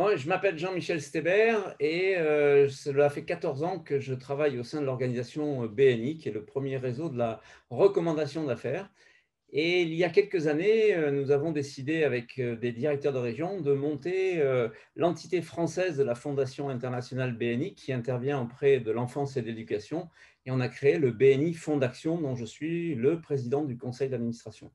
Moi, je m'appelle Jean-Michel Steber et cela fait 14 ans que je travaille au sein de l'organisation BNI, qui est le premier réseau de la recommandation d'affaires. Et il y a quelques années, nous avons décidé avec des directeurs de région de monter l'entité française de la Fondation internationale BNI qui intervient auprès de l'enfance et de l'éducation. Et on a créé le BNI Fonds d'Action, dont je suis le président du conseil d'administration.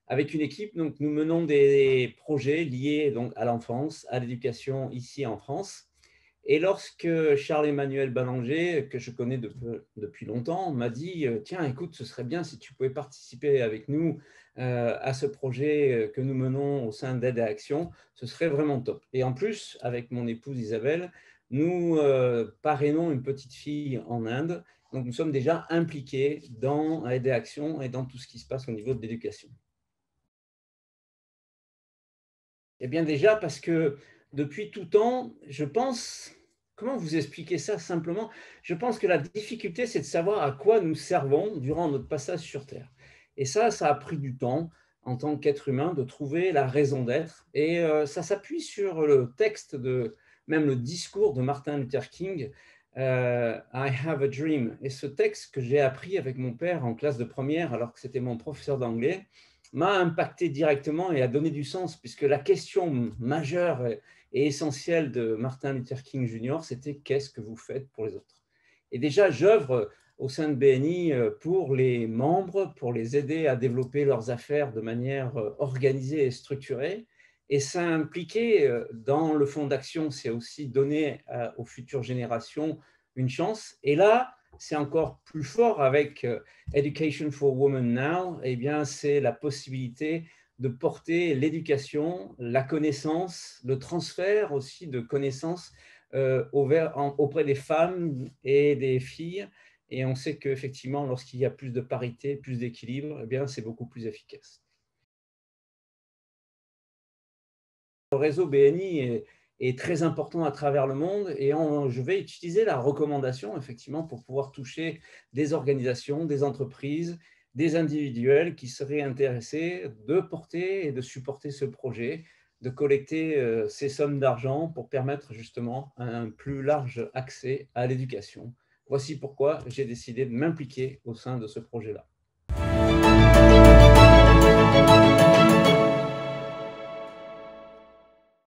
Avec une équipe, donc, nous menons des projets liés donc, à l'enfance, à l'éducation ici en France. Et lorsque Charles-Emmanuel Ballanger, que je connais depuis longtemps, m'a dit tiens, écoute, ce serait bien si tu pouvais participer avec nous à ce projet que nous menons au sein d'Aide à Action, ce serait vraiment top. Et en plus, avec mon épouse Isabelle, nous parrainons une petite fille en Inde. Donc, nous sommes déjà impliqués dans Aide à Action et dans tout ce qui se passe au niveau de l'éducation. Eh bien déjà parce que depuis tout temps, je pense, comment vous expliquer ça simplement? Je pense que la difficulté, c'est de savoir à quoi nous servons durant notre passage sur terre. Et ça a pris du temps en tant qu'être humain de trouver la raison d'être. Et ça s'appuie sur le texte de, même le discours de Martin Luther King, I have a dream. Et ce texte que j'ai appris avec mon père en classe de première, alors que c'était mon professeur d'anglais, m'a impacté directement et a donné du sens, puisque la question majeure et essentielle de Martin Luther King Jr., c'était qu'est-ce que vous faites pour les autres? Et déjà, j'œuvre au sein de BNI pour les membres, pour les aider à développer leurs affaires de manière organisée et structurée. Et ça a impliqué dans le fonds d'action, c'est aussi donner aux futures générations une chance. Et là, c'est encore plus fort avec Education for Women Now, eh bien, c'est la possibilité de porter l'éducation, la connaissance, le transfert aussi de connaissances auprès des femmes et des filles. Et on sait qu'effectivement, lorsqu'il y a plus de parité, plus d'équilibre, eh bien, c'est beaucoup plus efficace. Le réseau BNI est très important à travers le monde et je vais utiliser la recommandation effectivement pour pouvoir toucher des organisations, des entreprises, des individuels qui seraient intéressés de porter et de supporter ce projet, de collecter ces sommes d'argent pour permettre justement un plus large accès à l'éducation. Voici pourquoi j'ai décidé de m'impliquer au sein de ce projet-là.